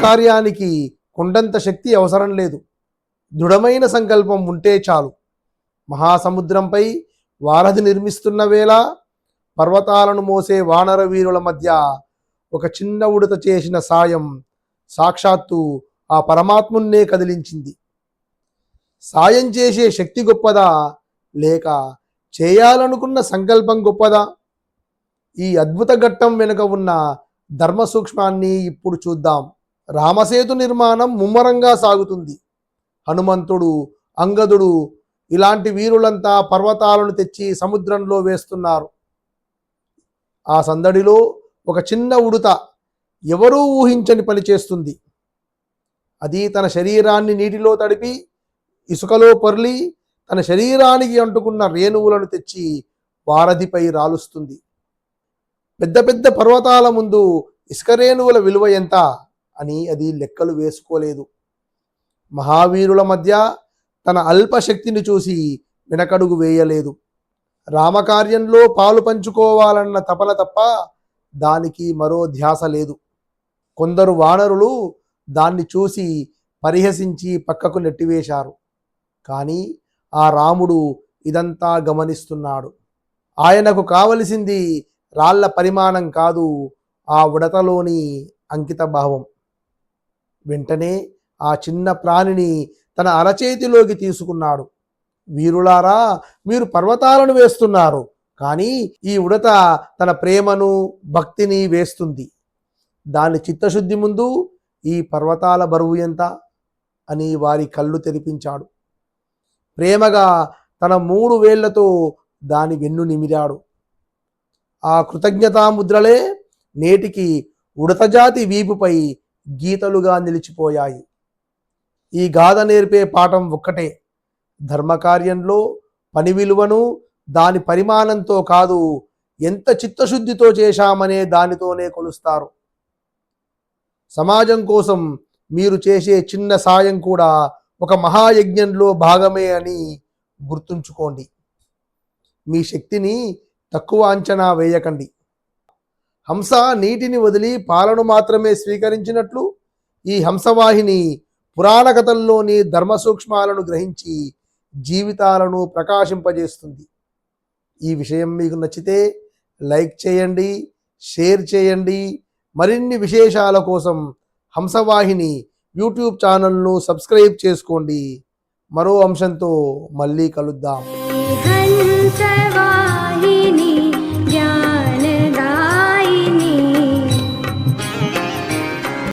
కార్యానికి కొండంత శక్తి అవసరం లేదు. దృఢమైన సంకల్పం ఉంటే చాలు. మహాసముద్రంపై వారధి నిర్మిస్తున్న వేళ పర్వతాలను మోసే వానర వీరుల మధ్య ఒక చిన్న ఉడత చేసిన సాయం సాక్షాత్తు ఆ పరమాత్మున్నే కదిలించింది. సాయం చేసే శక్తి గొప్పదా, లేక చేయాలనుకున్న సంకల్పం గొప్పదా? ఈ అద్భుత ఘట్టం వెనుక ఉన్న ధర్మ సూక్ష్మాన్ని ఇప్పుడు చూద్దాం. రామసేతు నిర్మాణం ముమ్మరంగా సాగుతుంది. హనుమంతుడు, అంగదుడు ఇలాంటి వీరులంతా పర్వతాలను తెచ్చి సముద్రంలో వేస్తున్నారు. ఆ సందడిలో ఒక చిన్న ఉడుత ఎవరూ ఊహించని పని చేస్తుంది. అది తన శరీరాన్ని నీటిలో తడిపి ఇసుకలో పొర్లి తన శరీరానికి అంటుకున్న రేణువులను తెచ్చి వారధిపై రాలుస్తుంది. పెద్ద పెద్ద పర్వతాల ముందు ఇసుక రేణువుల విలువ ఎంత అని అది లెక్కలు వేసుకోలేదు. మహావీరుల మధ్య తన అల్పశక్తిని చూసి వెనకడుగు వేయలేదు. రామకార్యంలో పాలు పంచుకోవాలన్న తపన తప్ప దానికి మరో ధ్యాస లేదు. కొందరు వానరులు దాన్ని చూసి పరిహసించి పక్కకు నెట్టివేశారు. కానీ ఆ రాముడు ఇదంతా గమనిస్తున్నాడు. ఆయనకు కావలసింది రాళ్ల పరిమాణం కాదు, ఆ ఉడతలోని అంకిత భావం. వెంటనే ఆ చిన్న ప్రాణిని తన అరచేతిలోకి తీసుకున్నాడు. వీరులారా, మీరు పర్వతాలను వేస్తున్నారు, కానీ ఈ ఉడత తన ప్రేమను భక్తిని వేస్తుంది. దాని చిత్తశుద్ధి ముందు ఈ పర్వతాల బరువు ఎంత అని వారి కళ్ళు తెరిపించాడు. ప్రేమగా తన 3 వేళ్లతో దాని వెన్ను నిమిరాడు. ఆ కృతజ్ఞతాముద్రలే నేటికి ఉడతజాతి వీపుపై గీతలుగా నిలిచిపోయాయి. ఈ గాథ నేర్పే పాఠం ఒక్కటే: ధర్మకార్యంలో పని విలువను దాని పరిమాణంతో కాదు, ఎంత చిత్తశుద్ధితో చేశామనే దానితోనే కొలుస్తారు. సమాజం కోసం మీరు చేసే చిన్న సాయం కూడా ఒక మహాయజ్ఞంలో భాగమే అని గుర్తుంచుకోండి. మీ శక్తిని తక్కువ అంచనా వేయకండి. హంస నీటిని వదిలి పాలను మాత్రమే స్వీకరించినట్లు ఈ హంసవాహిని పురాణ కథల్లోని ధర్మ సూక్ష్మాలను గ్రహించి జీవితాలను ప్రకాశింపజేస్తుంది. ఈ విషయం మీకు నచ్చితే లైక్ చేయండి, షేర్ చేయండి. మరిన్ని విశేషాల కోసం హంసవాహిని యూట్యూబ్ ఛానల్ను సబ్స్క్రైబ్ చేసుకోండి. మరో అంశంతో మళ్ళీ కలుద్దాం.